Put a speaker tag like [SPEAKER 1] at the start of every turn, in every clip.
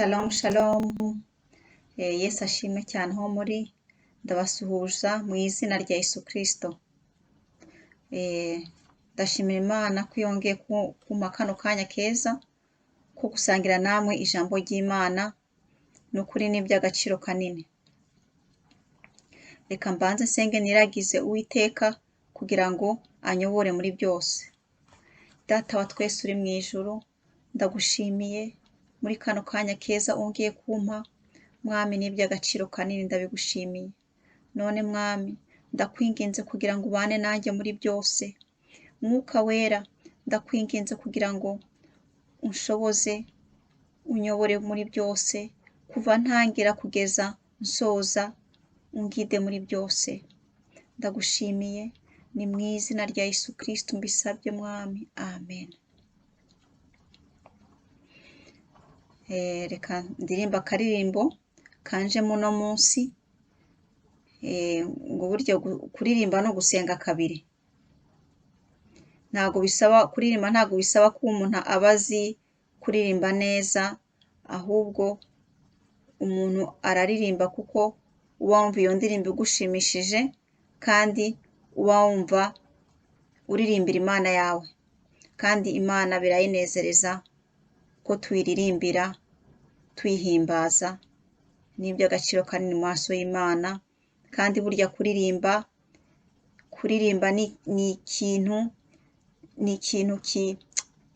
[SPEAKER 1] Shalom shalom. Yesu ashimwe cyane aho muri, ndabasuhuza mu izina rya Yesu Kristo. Ndashimira Imana ko yongeye kumpa kano kanya keza ko gusangira namwe ijambo ry'Imana, ni ukuri ni iby'agaciro kanini. Reka mbanze nsenge niragize Uwiteka kugira ngo anyobore muri byose. Data wa twese uri mu ijuru, ndagushimiye muri kano kanya keza wongeye kumpa, Mwami ni iby'agaciro kanini ndabigushimiye. None Mwami, ndakwinginze kugira ngo ubane nanjye muri byose. Mwuka wera, ndakwinginze kugira ngo unshoboze, unyobore muri byose, kuva ntangira kugeza nsoza, ungide muri byose. Ndagushimiye, ni mu izina rya Yesu Kristo mbisabye Mwami, amen. Reka ndirimba akaririmbo kanje muno munsi, ngo burya kuririmba no gusenga kabiri. Kuririmba ntabwo bisaba ko umuntu aba azi kuririmba neza, ahubwo umuntu araririmba kuko uba wumva iyo ndirimbo igushimishije, kandi uba wumva uririmbira Imana yawe, kandi Imana birayinezereza ko tuyiririmbira tuyihimbaza. Ni iby'agaciro kanini mu maso y'Imana, kandi burya kuririmba ni ikintu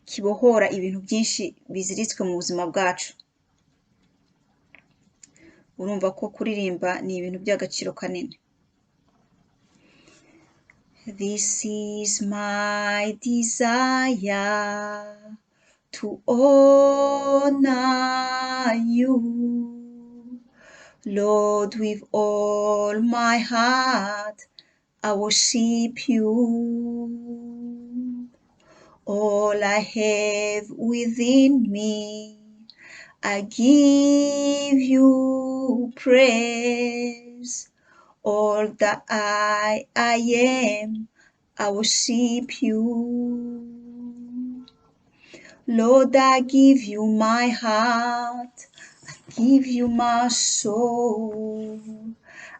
[SPEAKER 1] kibohora ibintu byinshi biziritswe mu buzima bwacu. Urumva ko kuririmba ni ibintu by'agaciro kanini. This is my desire, to honor you, Lord, with all my heart. I worship you. All I have within me, I give you praise. All that I am, I worship you. Lord, I give you my heart, I give you my soul.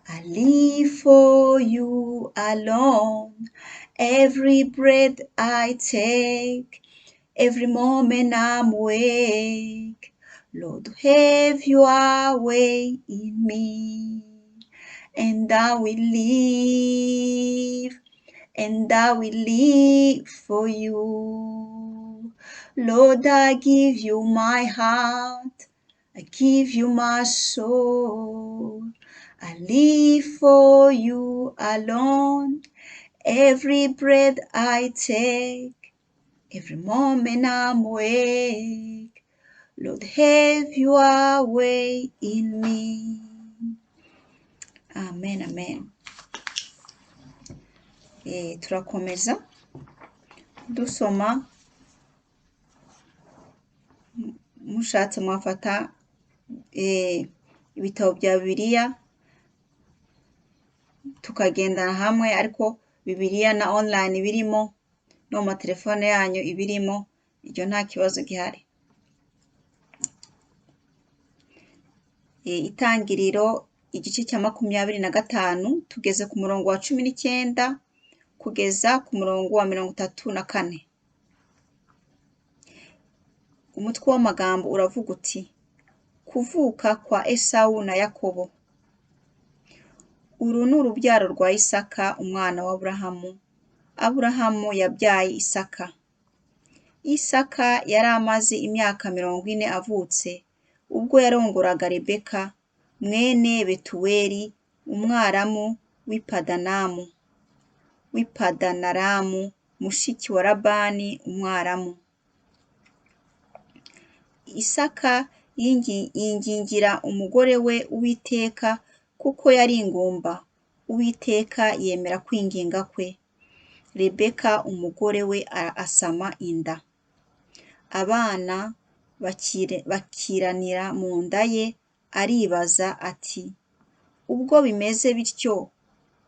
[SPEAKER 1] I live for you alone. Every breath I take, every moment I'm awake. Lord, have your way in me, and I will live for you. Lord, I give you my heart, I give you my soul. I live for you alone. Every breath I take, every moment I'm awake. Lord, have your way in me. Amen, amen. Turakomeza dusoma, mushatse mwafata ibitabo bya Bibiliya tukagendana hamwe, ariko Bibiliya na online birimo no mu matelefone yanyu ibirimo, ibyo nta kibazo gihari. Itangiriro igice cya 25 tugeze ku murongo wa 19 kugeza ku murongo wa 34. Umutwe w'amagambo uravuga uti: kuvuka kwa Esawu na Yakobo. Uru ni urubyaro rwa Isaka umwana wa Aburahamu. Aburahamu yabyaye Isaka. Isaka yari amaze imyaka 40 avutse ubwo yarongoraga Rebeka mwene Betuweli umwaramu w'ipadanaramu, mushiki wa Labani umwaramu. Isaka yingingira umugore we Uwiteka kuko yari ingumba. Uwiteka yemera kwinginga kwe. Rebeka umugore we asama inda. Abana bakiranira mu nda ye, aribaza ati: ubwo bimeze bityo,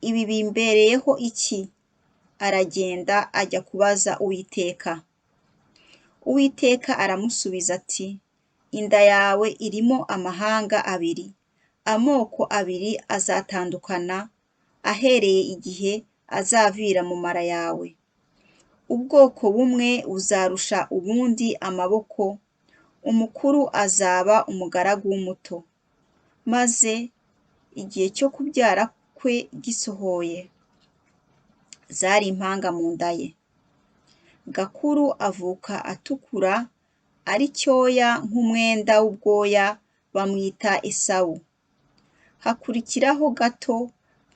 [SPEAKER 1] ibi bimbereyeho iki? Aragenda ajya kubaza Uwiteka. Uwiteka aramusubiza ati: inda yawe irimo amahanga abiri, amoko abiri azatandukana ahereye igihe azavira mu mara yawe. Ubwoko bumwe buzarusha ubundi amaboko, umukuru azaba umugaragu w'umuto. Maze igihe cyo kubyara kwe gisohoye, zari impanga mu nda ye. Gakuru avuka atukura ari cyoya nk'umwenda w'ubwoya, bamwita Esawu. Hakurikiraho gato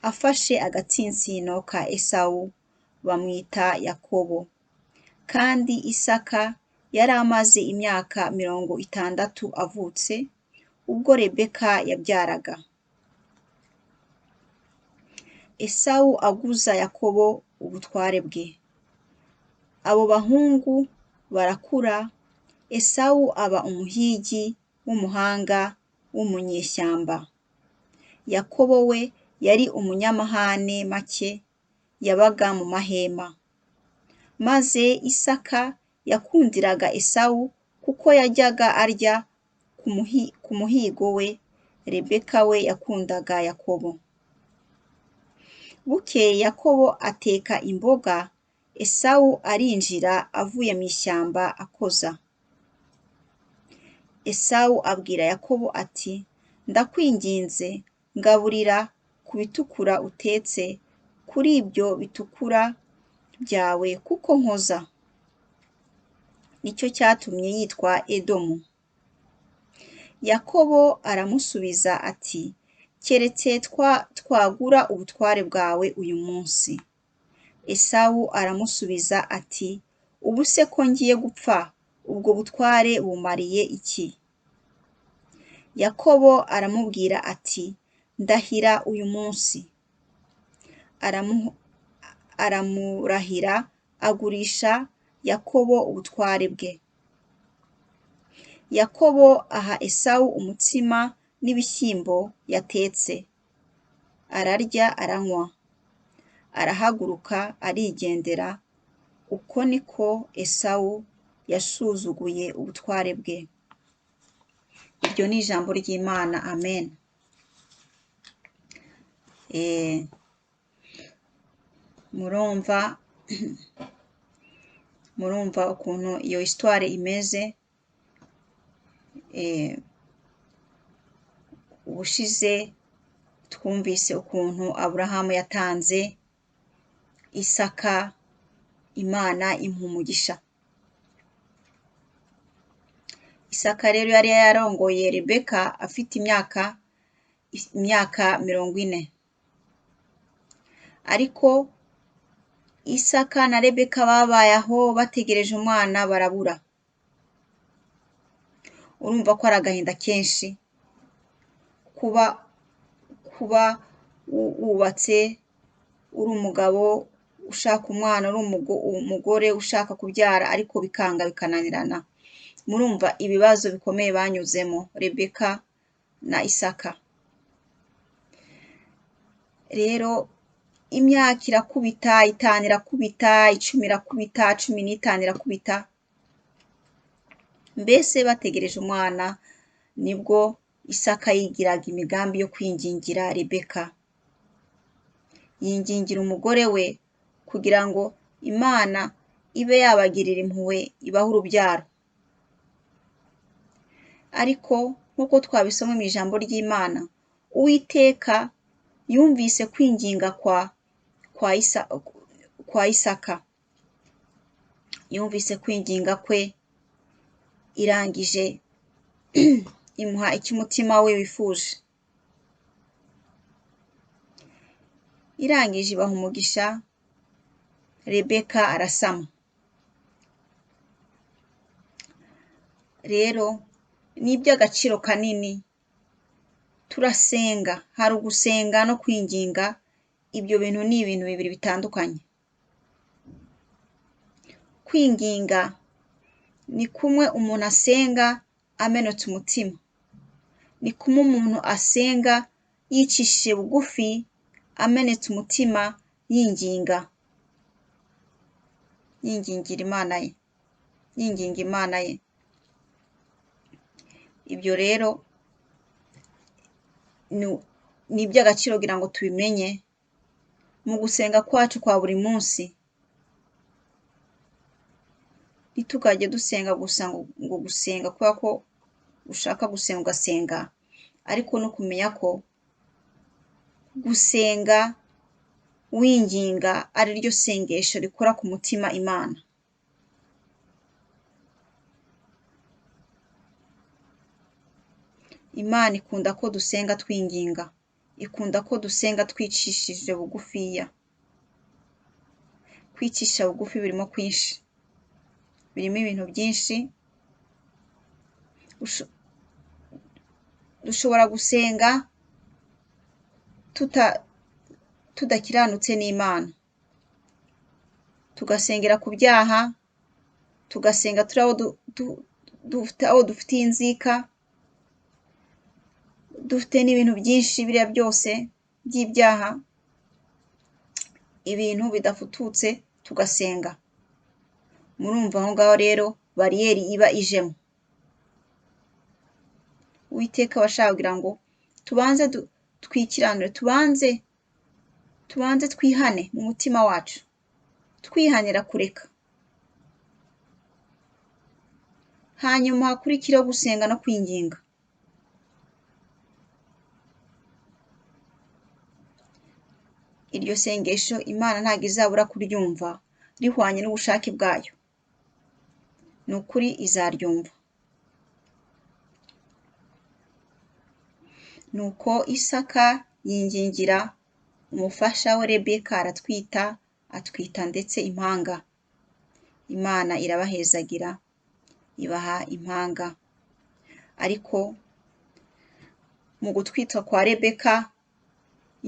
[SPEAKER 1] afashe agatsinsino ka Esawu, bamwita Yakobo. Kandi Isaka yari amaze imyaka 60 avutse, ubwo Rebeka yabyaraga. Esawu aguza Yakobo ubutware bwe. Abo bahungu barakura, Esawu aba umuhigi w'umuhanga w'umunyeshyamba. Yakobo we yari umunyamahane make, yabaga mu mahema. Maze Isaka yakundiraga Esawu kuko yajyaga arya ku muhigo we, Rebeka we yakundaga Yakobo. Bukeye Yakobo ateka imboga, Esawu arinjira avuye mu ishyamba akoza. Esawu abwira Yakobo ati, ndakwinginze ngaburira ku bitukura utetse, kuri ibyo bitukura byawe kuko nkoza. Nicyo cyatumye yitwa Edomu. Yakobo aramusubiza ati, keretse twagura ubutware bwawe uyu munsi. Esawu aramusubiza ati, ubu se ko ngiye gupfa, ubwo butware bumariye iki? Yakobo aramubwira ati, ndahira uyu munsi. Aramurahira, agurisha Yakobo ubutware bwe. Yakobo aha Esawu umutsima n'ibishyimbo yatetse. Ararya aranywa. Arahaguruka arigendera. Uko niko Esawu yasuzuguye ubutware bwe. Iryo ni ijambo ry'Imana. Amen. Murumva ukuntu iyo histoire imeze. Ubushize twumvise ukuntu Aburahamu yatanze Isaka, Imana imuha umugisha. Isaka rero yari yarongoye Rebeka afite imyaka 40. Ariko Isaka na Rebeka babaye aho bategereje umwana barabura. Urumva ko ari agahinda kenshi kuba wubatse, uri umugabo ushaka umwana, uri umugore ushaka kubyara, ariko bikanga bikananirana. Murumva ibibazo bikomeye banyuzemo Rebeka na Isaka. Rero imyaka irakubita, 5 irakubita, 10 irakubita, 15 irakubita. Mbese bategereje umwana, nibwo Isaka yigiraga imigambi yo kwingingira Rebeka. Yingingira umugore we kugira ngo Imana ibe yabagirira impuhwe, ibahe urubyaro. Ariko nk'uko twabisomye mu ijambo ry'Imana, Uwiteka yumvise kwinginga kwa Isaka. Yumvise kwinginga kwe, irangije imuha icyo umutima we wifuje. Irangije ibaha umugisha, Rebeka arasama. Rero ni iby'agaciro kanini turasenga. Hari ugusenga no kwinginga, ibyo bintu ni ibintu bibiri bitandukanye. Kwinginga ni kumwe umuntu asenga amenetse umutima. Ni kumwe umuntu asenga yicishije bugufi, amenetse umutima, yinginga Imana ye. Ibyo rero ni iby'agaciro kugira ngo tubimenye mu gusenga kwacu kwa buri munsi. Ntitukajye dusenga gusa ngo gusenga kubera ko ushaka gusenga ugasenga, ariko no kumenya ko gusenga winginga ari ryo sengesho rikora ku mutima Imana. Imana ikunda ko dusenga twinginga, ikunda ko dusenga twicishije bugufiya. Kwicisha bugufi birimo kwinshi, birimo ibintu byinshi. Dushobora gusenga tudakiranutse n'Imana, tugasengera ku byaha, tugasenga turi aho dufitiye inzika, dufite n'ibintu byinshi biriya byose by'ibyaha, ibintu bidafututse tugasenga. Murumva aho ngaho rero bariyeri iba ijemo. Uwiteka abashaka kugira ngo tubanze twikiranure, tubanze twihane mu mutima wacu, twihanira kureka, hanyuma hakurikiraho gusenga no kwinginga. Iryo sengesho Imana ntabwo izabura kuryumva rihwanye n'ubushake bwayo. Ni ukuri izaryumva. Nuko Isaka yingingira umufasha we Rebeka, atwita ndetse impanga. Imana irabahezagira, ibaha impanga. Ariko mu gutwita kwa Rebeka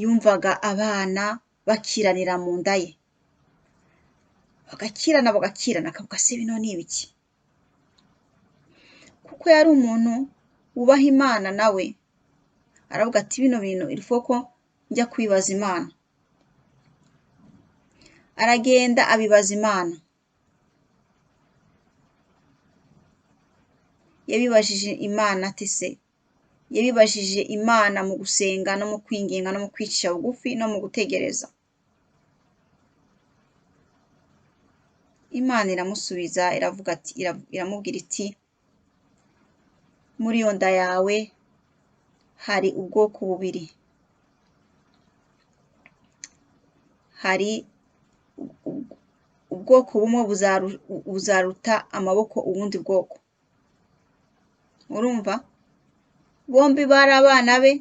[SPEAKER 1] yumvaga abana bakiranira mu nda ye, bagakirana akavuga se bino ni ibiki? Kuko yari umuntu wubaha Imana, nawe aravuga ati bino bintu ko njya kwibaza Imana. Aragenda abibaza Imana. Yabibajije Imana ati se, yabibajije Imana mu gusenga no mu kwinginga no mu kwicisha bugufi no mu gutegereza. Imana iramusubiza, iramubwira iti muri iyo nda yawe hari ubwoko bubiri. Hari ubwoko bumwe buzaruta amaboko ubundi bwoko. Urumva? Bombi bari abana be,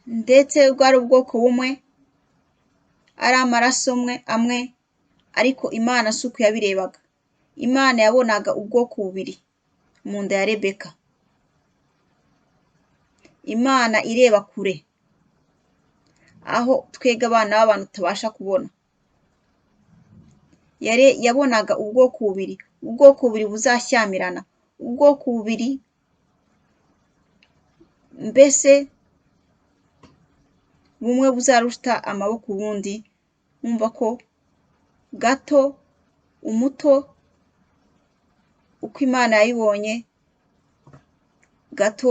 [SPEAKER 1] ndetse bwari ubwoko bumwe, ari amaraso amwe, ariko Imana si uko yabirebaga. Imana yabonaga ubwoko bubiri mu nda ya Rebeka. Imana ireba kure, aho twebwe abana b'abantu tutabasha kubona. Yabonaga ubwoko bubiri buzashyamirana, ubwoko bubiri mbese bumwe buzaruta amaboko ubundi. Wumva ko gato umuto uko Imana yayibonye, gato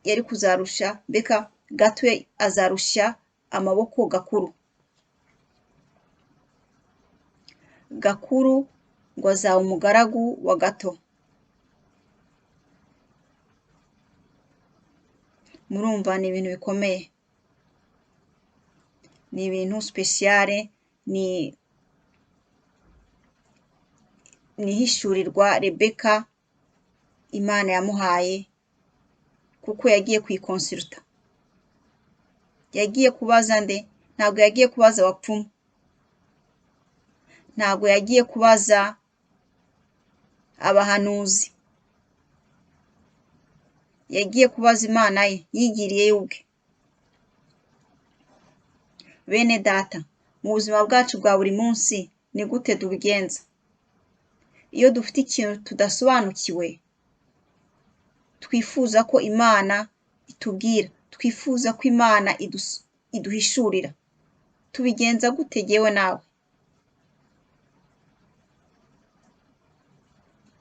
[SPEAKER 1] yari kuzarusha, mbega gato azarusha amaboko gakuru ngo azaba umugaragu wa gato. Murumva ni ibintu bikomeye, ni ibintu spesiyare, ni ihishurirwa Rebeka Imana yamuhaye, kuko yagiye kuyikonsiruta. Yagiye kubaza nde? Ntabwo yagiye kubaza abapfumu, ntabwo yagiye kubaza abahanuzi, yagiye kubaza Imana ye, yigiriye ubwe. Bene data, mu buzima bwacu bwa buri munsi ni gute tubigenza? Iyo dufite ikintu tudasobanukiwe, twifuza ko Imana itubwira, twifuza ko Imana iduhishurira, tubigenza gute jyewe nawe?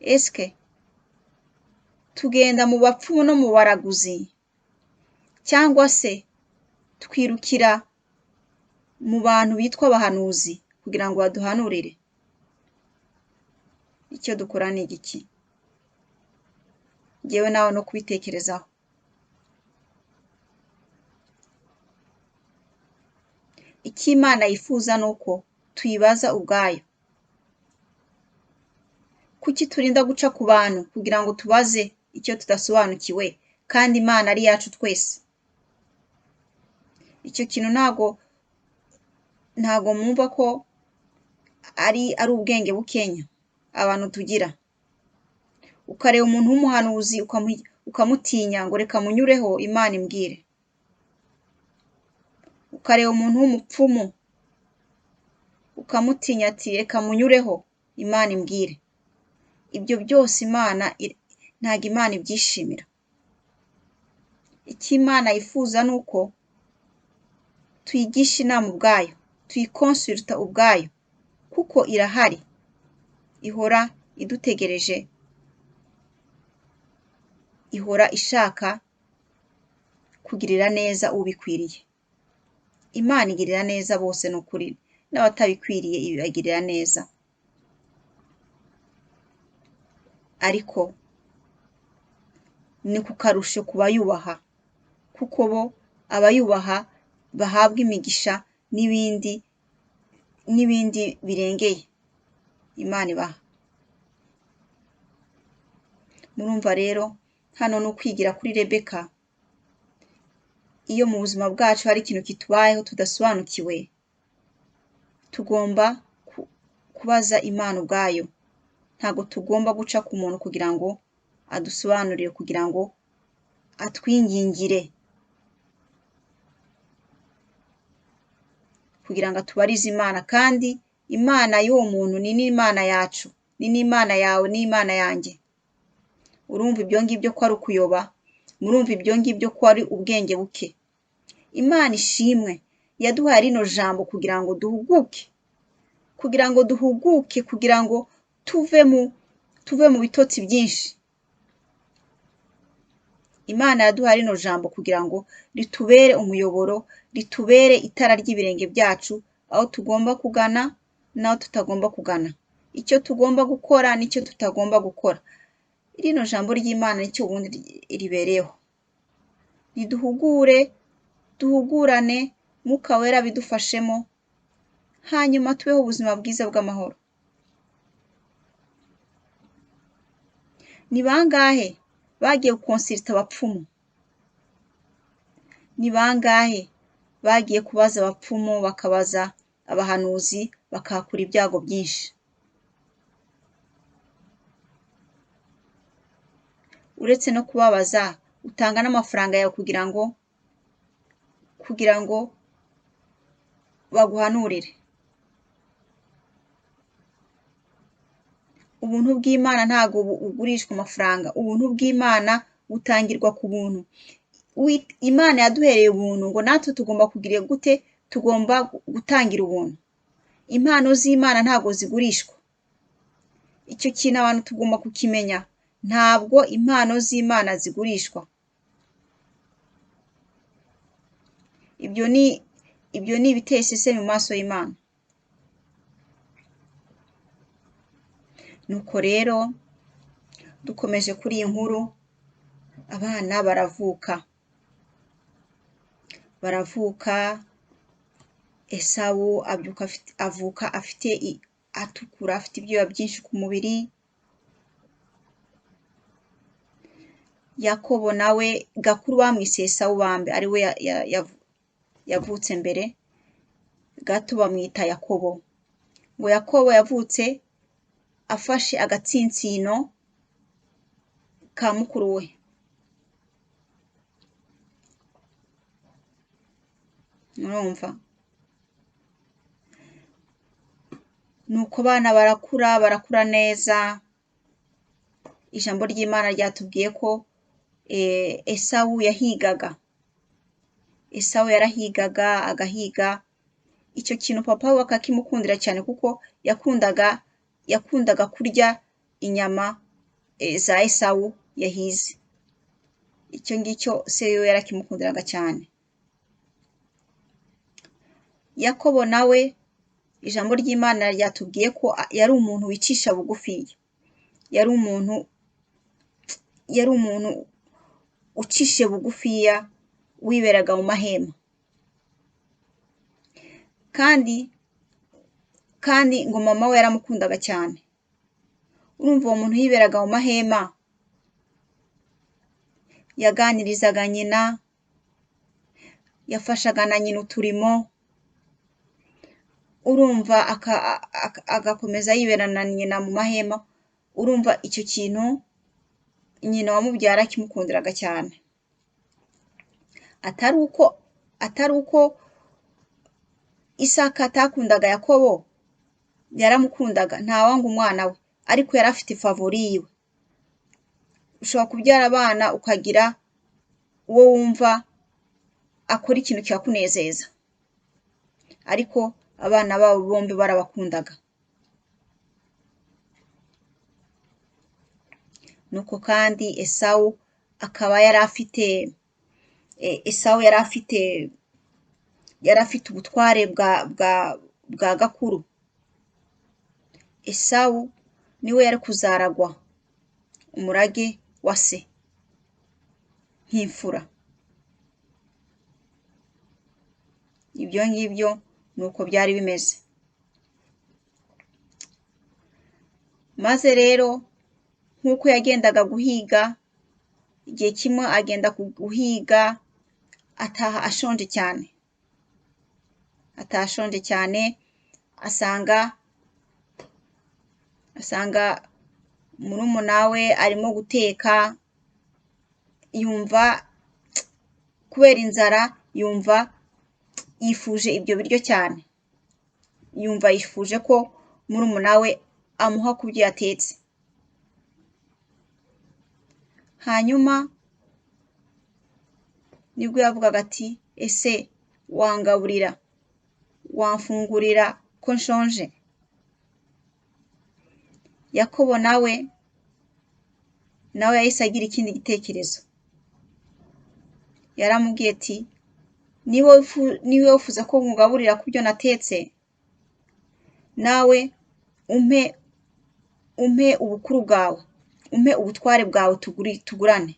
[SPEAKER 1] Eske tugenda mu bapfumu no mu baraguzi, cyangwa se twirukira mu bantu bitwa abahanuzi kugira ngo baduhanurire? Icyo dukora ni igiki? Njyewe nawe no kubitekerezaho. Icyo Imana yifuza ni uko tuyibaza ubwayo. Kuki turinda guca ku bantu kugira ngo tubaze icyo tudasobanukiwe kandi Imana ari yacu twese? Icyo kintu ntago mwumva ko ari ubwenge bukenya abantu tugira? Ukareba umuntu w'umuhanuzi ukamutinya ngo reka munyureho Imana imbwire. Ukareba umuntu w'umupfumu ukamutinya ati reka munyureho Imana imbwire. Ibyo byose ntago Imana ibyishimira. Icyo Imana yifuza ni uko tuyigisha inama ubwayo, tuyikonsulta ubwayo, kuko irahari, ihora idutegereje, ihora ishaka kugirira neza ubikwiriye. Imana igirira neza bose ni ukuri, n'abatabikwiriye ibagirira neza. Ariko ni ku karusho ku bayubaha, kuko bo abayubaha bahabwa imigisha n'ibindi birengeye Imana ibaha. Murumva rero hano ni ukwigira kuri Rebeka. Iyo mu buzima bwacu hari ikintu kitubayeho tudasobanukiwe, tugomba kubaza Imana ubwayo. Ntago tugomba guca ku muntu kugira ngo adusobanurire, kugira ngo atwingingire, kugira ngo atubarize Imana. Kandi Imana y'uwo muntu ni n'Imana yacu, ni n'Imana yawe, ni Imana yanjye. Urumva ibyo ngibyo ko ari ukuyoba? Murumva ibyo ngibyo ko ari ubwenge buke? Imana ishimwe yaduhaye rino jambo kugira ngo duhuguke, kugira ngo tuve mu bitotsi byinshi. Imana yaduhaye rino jambo kugira ngo ritubere umuyoboro, ritubere itara ry'ibirenge byacu, aho tugomba kugana n'aho tutagomba kugana, icyo tugomba gukora n'icyo tutagomba gukora. Rino jambo ry'Imana nicyo ubundi ribereyeho. Duhugurane, Mwuka Wera bidufashemo, hanyuma tubeho ubuzima bwiza bw'amahoro. Ni bangahe bagiye gukonsulta abapfumu? Ni bangahe bagiye kubaza abapfumu, bakabaza abahanuzi, bakahakura ibyago byinshi? Uretse no kubabaza, utanga n'amafaranga yawe kugira ngo baguhanurire. Ubuntu bw'Imana ntago bugurishwa amafaranga. Ubuntu bw'Imana butangirwa ku buntu. Imana yaduhereye ubuntu ngo natwe tugomba kugira gute? Tugomba gutangira ubuntu. Impano z'Imana ntago zigurishwa. Icyo kintu abantu tugomba kukimenya. Ntabwo impano z'Imana zigurishwa. Ibyo ni ibiteye iseseme mu maso y'Imana. Nuko rero dukomeje kuri iyi nkuru, abana baravuka. Esawu avuka atukura, afite ibyoya byinshi ku mubiri. Yakobo nawe gakuru bamwise Esawu bambe, ari we yavutse mbere gato, bamwita Yakobo. Ngo Yakobo yavutse afashe agatsinsino ka mukuru we. Murumva? Nuko abana barakura neza. Ijambo ry'Imana ryatubwiye ko Esawu yahigaga. Esawu yarahigaga, agahiga. Icyo kintu papa we akakimukundira cyane, kuko yakundaga kurya inyama za Esawu yahize. Icyo ngicyo se yo yarakimukundiraga cyane. Yakobo nawe ijambo ry'Imana ryatubwiye ko yari umuntu wicisha bugufiya, yari umuntu ucishe bugufiya wiberaga mu mahema, kandi ngo mama we yaramukundaga cyane. Urumva uwo muntu yiberaga mu mahema, yaganirizaga nyina, yafashaga na nyina uturimo, urumva agakomeza yiberana na nyina mu mahema. Urumva icyo kintu nyina wamubyara kimukundiraga cyane, atari uko Isaka atakundaga Yakobo, yaramukundaga, ntawanga umwana we, ariko yari afite favori yiwe. Ushobora kubyara abana ukagira uwo wumva akora ikintu cyakunezeza, ariko abana babo bombi barabakundaga. Nuko kandi Esawu yari afite ubutware bwa gakuru. Esawu niwe yari kuzaragwa umurage wa se nk'imfura. Ibyo ngibyo ni uko byari bimeze. Maze rero nk'uko yagendaga guhiga, igihe kimwe agenda guhiga ataha ashonje cyane, asanga murumuna we arimo guteka, yumva kubera inzara, yumva yifuje ibyo biryo cyane, yumva yifuje ko murumuna we amuha ku byo yatetse. Hanyuma nibwo yavugaga ati, ese wangaburira, wamfungurira ko nshonje? Yakobo nawe yahise agira ikindi gitekerezo. Yaramubwiye ati, niba wifuza ko nkugaburira ku byo natetse, nawe umpe ubukuru bwawe, umpe ubutware bwawe, tugurane.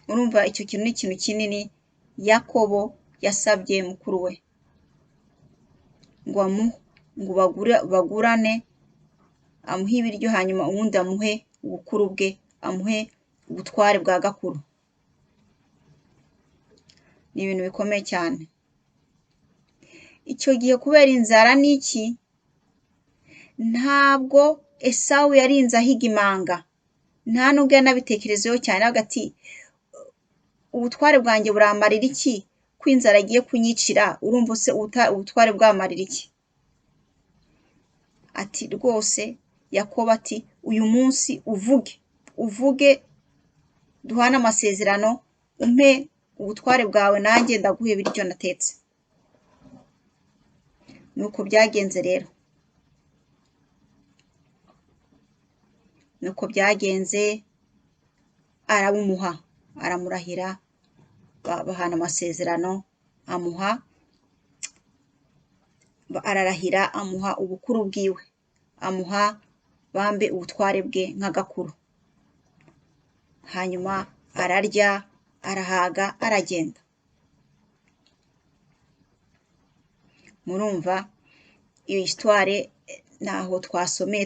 [SPEAKER 1] Urumva icyo kintu ni ikintu kinini Yakobo yasabye mukuru we, ngo bagurane, amuhe ibiryo, hanyuma ubundi amuhe ubukuru bwe, amuhe ubutware bwa gakuru. Ni ibintu bikomeye cyane. Icyo gihe kubera inzara n'iki, ntabwo Esawu yarinze ahiga imanga, nta nubwo yanabitekerezeho cyane, hagati ubutware bwanjye buramarira iki ko inzara agiye kunyicira? Urumva se ubutware bwamarira iki? Ati rwose Yakobo ati, uyu munsi uvuge duhane amasezerano, umpe ubutware bwawe, nanjye ndaguhe ibiryo natetse. Nuko byagenze rero, nuko byagenze, arabumuha, aramurahira, bahana amasezerano, ararahira, amuha ubukuru bwiwe, amuha bambe ubutware bwe nka gakuru. Hanyuma ararya, arahaga, aragenda. Murumva iyo histoire naho twasomeye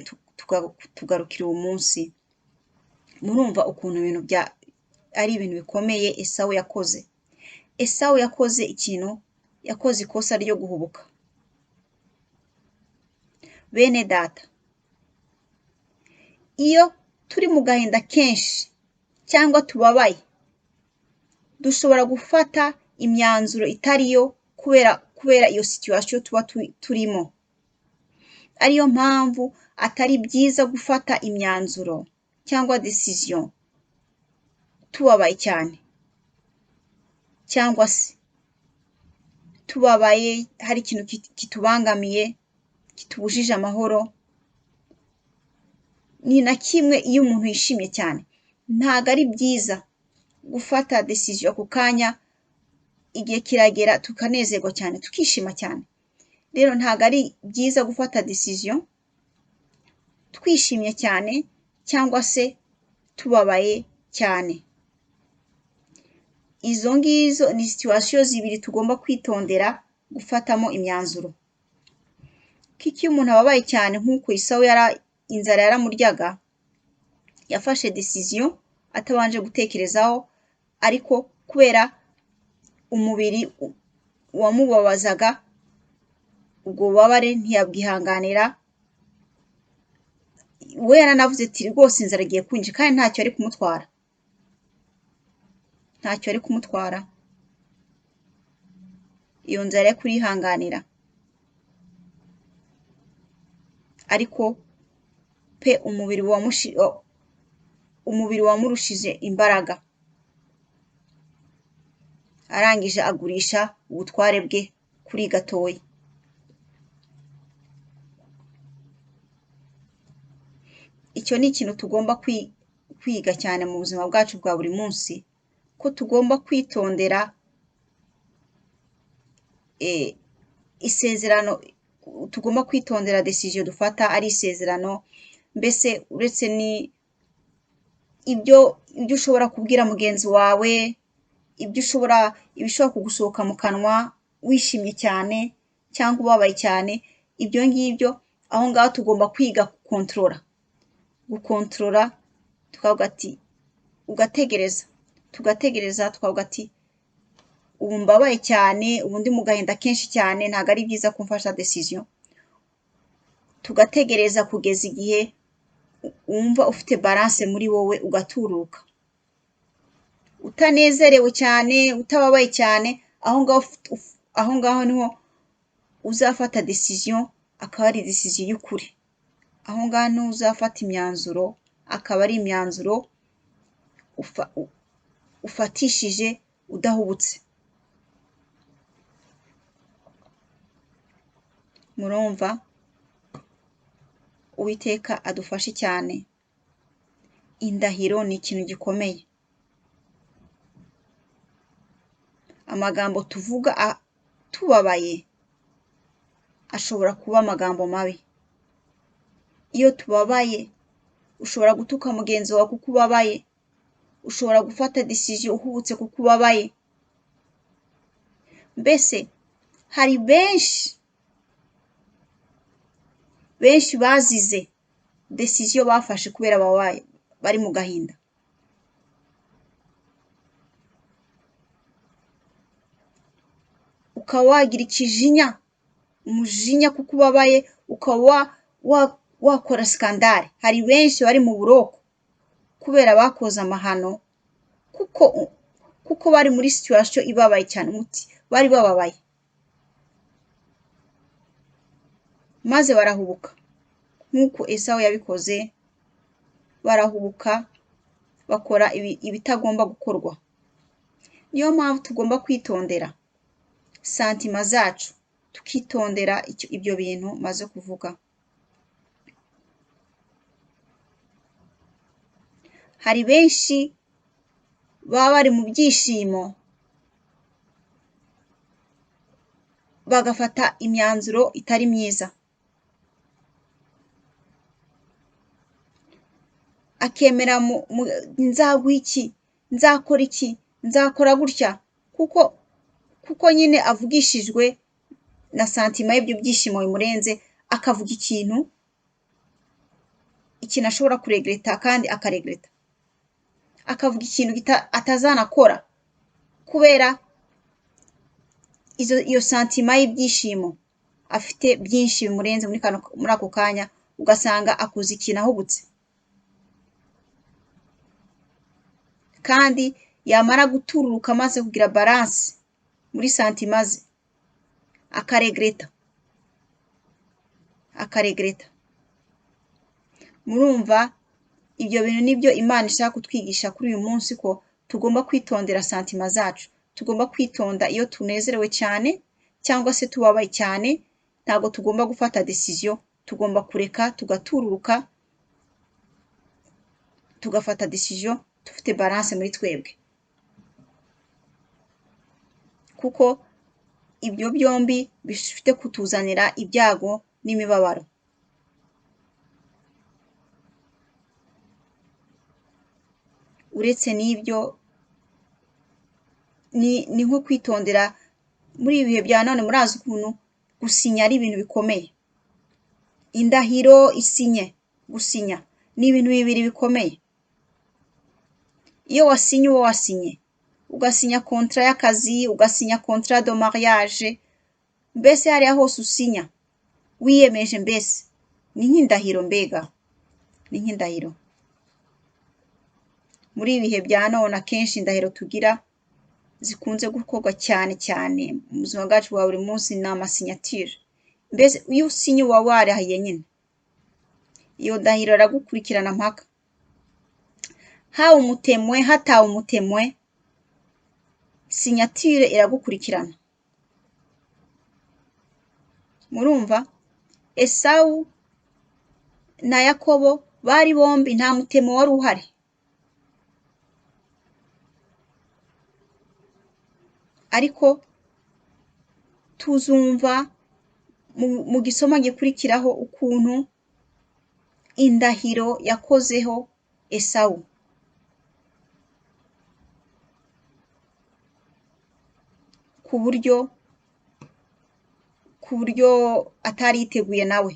[SPEAKER 1] tugarukira uwo munsi. Murumva ukuntu ibintu ari ibintu bikomeye Esawu yakoze. Esawu yakoze ikosa ryo guhubuka. Bene data, iyo turi mu gahinda kenshi cyangwa tubabaye, dushobora gufata imyanzuro itariyo kubera iyo situation tuba turimo. Ariyo mpamvu atari byiza gufata imyanzuro cyangwa decision tubabaye cyane, cyangwa se tubabaye hari ikintu kitubangamiye, kitubujije amahoro. ni na kimwe iyo umuntu yishimye cyane. Ntago ari byiza gufata decision ako kanya, igihe kiragera tukanezerwa cyane, tukishima cyane. Rero ntago ari byiza gufata decision twishimye cyane cyangwa se tubabaye cyane. Izo ngizo ni situation zibiri tugomba kwitondera gufatamo imyanzuro. Kiki iyo umuntu ababaye cyane nk'uko Isawu inzara yaramuryaga, yafashe decision atabanje gutekerezaho, ariko kubera umubiri wamubabazaga, ubwo bubabare ntiyabwihanganira, we yaranavuze ati rwose inzara igiye kunyica, kandi ntacyo ari kumutwara, ntacyo ari kumutwara, iyo nzara yo kurihanganira. Ariko pe umubiri wamurushije imbaraga, arangije agurisha ubutware bwe kuri gatoya. Icyo ni ikintu tugomba kwiga cyane mu buzima bwacu bwa buri munsi, ko tugomba kwitondera isezerano, tugomba kwitondera decision dufata ari isezerano. Mbese uretse ni ibyo ushobora kubwira mugenzi wawe, ibishobora kugusohoka mu kanwa wishimye cyane cyangwa ubabaye cyane, ibyo ngibyo aho ngaho tugomba kwiga gukontorora, tukavuga ati tugategereza tukavuga ati ubu mbabaye cyane, ubundi mu gahinda kenshi cyane, ntabwo ari byiza ko mfasha decision. Tugategereza kugeza igihe wumva ufite balance muri wowe, ugaturuka, utanezerewe cyane, utababaye cyane. Aho ngaho niho uzafata decision, akaba ari decision y'ukuri. Aho ngaho niho uzafata imyanzuro, akaba ari imyanzuro ufatishije udahubutse. Murumva, Uwiteka adufashe cyane. Indahiro ni ikintu gikomeye. Amagambo tuvuga tubabaye ashobora kuba amagambo mabi. Iyo tubabaye ushobora gutuka mugenzi wawe kuko ubabaye, ushobora gufata decision uhubutse kuko ubabaye. Mbese hari benshi bazize decision bafashe kubera babaye, bari mu gahinda. Ukaba wagira umujinya kuko ubabaye, ukaba wakora skandale. Hari benshi bari mu buroko kubera bakoze amahano, kuko bari muri situation ibabaye cyane, bari bababaye, maze barahubuka nk'uko Esawu yabikoze. Barahubuka bakora ibitagomba gukorwa. Niyo mpamvu tugomba kwitondera santima zacu, tukitondera ibyo bintu maze kuvuga. Hari benshi baba bari mu byishimo bagafata imyanzuro itari myiza, akemera nzaguha iki, nzakora iki, nzakora gutya, kuko nyine avugishijwe na santima y'ibyo byishimo bimurenze, akavuga ikintu ashobora kuregreta, kandi akaregreta, akavuga ikintu atazanakora kubera iyo santima y'ibyishimo afite byinshi bimurenze muri ako kanya, ugasanga akoze ikintu ahubutse. Kandi yamara gutururuka amaze kugira balance muri santima ze, akaregreta. Murumva, ibyo bintu nibyo Imana ishaka kutwigisha kuri uyu munsi, ko tugomba kwitondera santima zacu. Tugomba kwitonda iyo tunezerewe cyane cyangwa se tubabaye cyane. Ntabwo tugomba gufata decision, tugomba kureka tugatururuka, tugafata decision dufite balance muri twebwe, kuko ibyo byombi bifite kutuzanira ibyago n'imibabaro. Uretse n'ibyo ni nko kwitondera muri ibi bihe bya none. Murazi ukuntu gusinya ari ibintu bikomeye. Indahiro isinye, gusinya ni ibintu bibiri bikomeye. Iyo wasinye uwo wasinye, ugasinya kontra y'akazi, ugasinya kontra de mariage, mbese hariya hose usinya wiyemeje, mbese ni nk'indahiro. Mbega ni nk'indahiro. Muri ibi bihe bya none akenshi indahiro tugira zikunze gukorwa cyane cyane mu buzima bwacu bwa buri munsi ni amasignature. Mbese iyo usinye uba warahiye nyine, iyo ndahiro aragukurikirana mpaka. Hawe umutemwe hatawe umutemwe, signature iragukurikirana. Murumva, Esawu na Yakobo bari bombi nta mutemo wari uhari, ariko tuzumva mu gisoma gikurikiraho ukuntu indahiro yakozeho Esawu. ku buryo atari yiteguye nawe,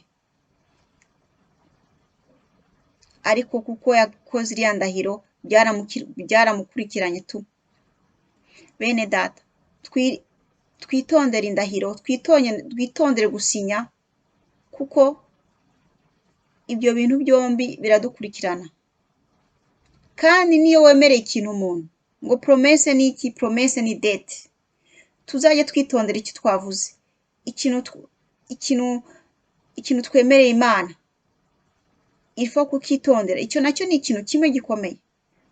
[SPEAKER 1] ariko kuko yakoze iriya ndahiro byaramukurikiranye tu. Bene data, twitondere indahiro, twitondere gusinya, kuko ibyo bintu byombi biradukurikirana. Kandi niyo wemereye ikintu umuntu, ngo promesse ni iki? Promesse ni dette. Tuzajye twitondera icyo twavuze. Ikintu twemereye Imana, ifo kukitondera. Icyo nacyo ni ikintu kimwe gikomeye.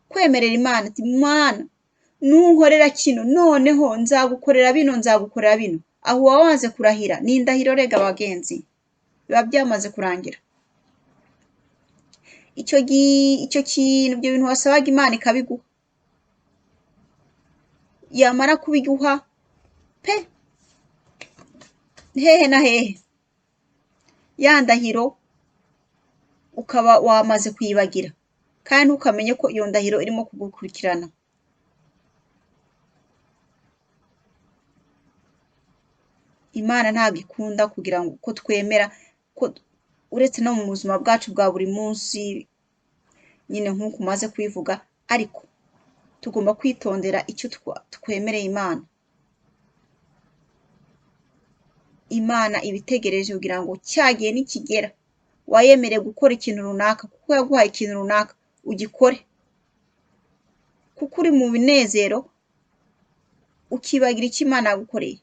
[SPEAKER 1] Kwemerera Imana ati, Mana nunkorera kino noneho nzagukorera bino, nzagukorera bino. Aho uba wanze kurahira ni indahiro rega bagenzi, biba byamaze kurangira. Icyo kintu, ibyo bintu wasabaga Imana ikabiguha, yamara kubiguha pe, hehe na hehe, ya ndahiro ukaba wamaze kuyibagira, kandi ntukamenye ko iyo ndahiro irimo kugukurikirana. Imana ntabwo ikunda kugira ngo ko twemera ko, uretse no mu buzima bwacu bwa buri munsi nyine nk'uko umaze kubivuga, ariko tugomba kwitondera icyo twemereye Imana. Imana ibitegereje kugira ngo cyagiye nikigera wayemereye gukora ikintu runaka, kuko yaguhaye ikintu runaka, ugikore. Kuko uri mu binezero ukibagira icyo Imana yagukoreye.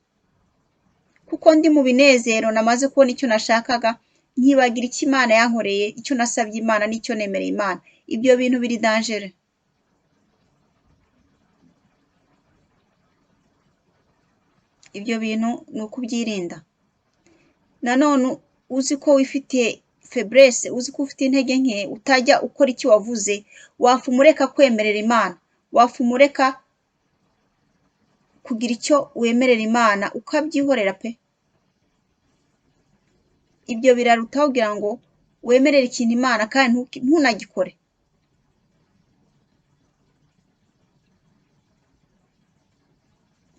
[SPEAKER 1] Kuko ndi mu binezero namaze kubona icyo nashakaga, nkibagira icyo Imana yankoreye, icyo nasabye Imana n'icyo nemereye Imana. Ibyo bintu biri danger. Ibyo bintu ni ukubyirinda. Nanone uzi ko wifitiye faiblesse, uzi ko ufite intege nke, utajya ukora icyo wavuze, wafumureka kwemerera Imana, wafumureka kugira icyo wemerera Imana, ukabyihorera pe. Ibyo birarutaho kugira ngo wemerere ikintu Imana kandi ntunagikore.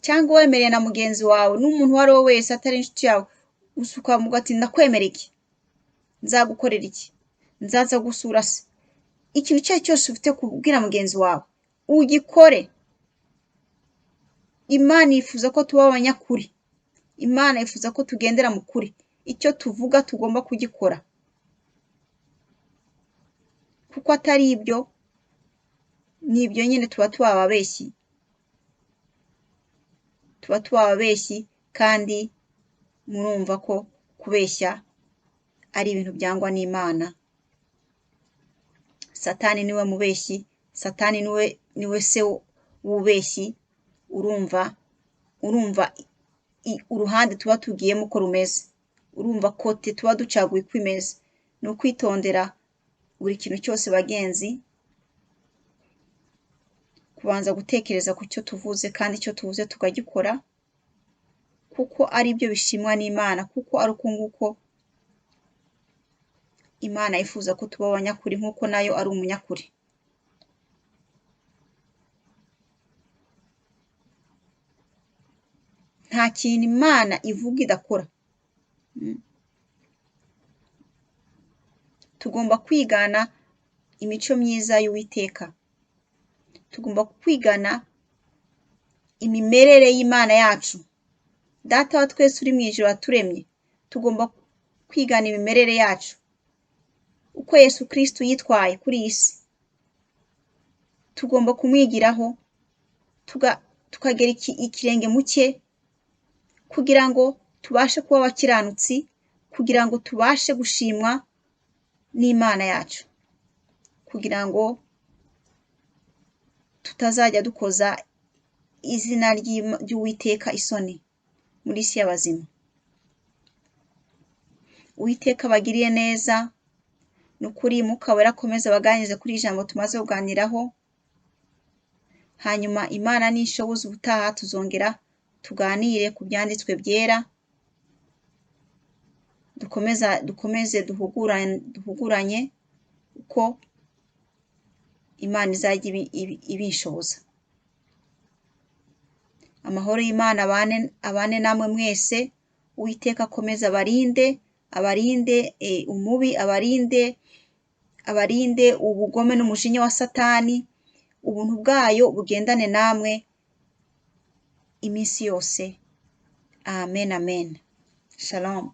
[SPEAKER 1] Cyangwa wemereye na mugenzi wawe, n'umuntu uwo ari we wese atari inshuti yawe, ukamuga ati ndakwemerera iki, nzagukorera iki, nzaza gusura se. Ikintu icyo ari cyo cyose ufite kubwira mugenzi wawe, ugikore. Imana yifuza ko tuba abanyakuri. Imana yifuza ko tugendera mu kuri. Icyo tuvuga tugomba kugikora. Kuko atari ibyo, ni ibyo nyine tuba twababeshyi. Tuba twababeshyi, kandi murumva ko kubeshya ari ibintu byangwa n'Imana. Satani niwe mubeshyi, Satani niwe se w'ubeshyi. Urumva uruhande tuba tugiyemo uko rumeze, urumva kote tuba ducaguye uko imeze. Ni ukwitondera buri kintu cyose bagenzi, kubanza gutekereza ku cyo tuvuze kandi icyo tuvuze tukagikora, kuko ari byo bishimwa n'Imana, kuko ari uko nguko Imana yifuza ko tuba abanyakuri nk'uko nayo ari umunyakuri. Nta kintu Imana ivuga idakora. Tugomba kwigana imico myiza y'Uwiteka. Tugomba kwigana imimerere y'Imana yacu. Data wa twese uri mu ijuru waturemye. Tugomba kwigana imimerere yacu. Uko Yesu Kristo yitwaye kuri iyi si. Tugomba kumwigiraho, tukagera ikirenge mu cye, kugira ngo tubashe kuba abakiranutsi, kugira ngo tubashe gushimwa n'Imana yacu, kugira ngo tutazajya dukoza izina ry'Uwiteka isoni muri isi y'abazima. Uwiteka abagiriye neza, ni ukuri Mwuka Wera akomeze abaganirize kuri iri jambo tumaze kuganiraho, hanyuma Imana nishoboza ubutaha tuzongera tuganire ku byanditswe byera, dukomeze duhuguranye uko Imana izajya ibishoboza. Amahoro y'Imana abane namwe mwese. Uwiteka akomeze abarinde umubi, abarinde ubugome n'umujinya wa Satani. Ubuntu bwayo bugendane namwe iminsi yose. Amen, amen. Shalom.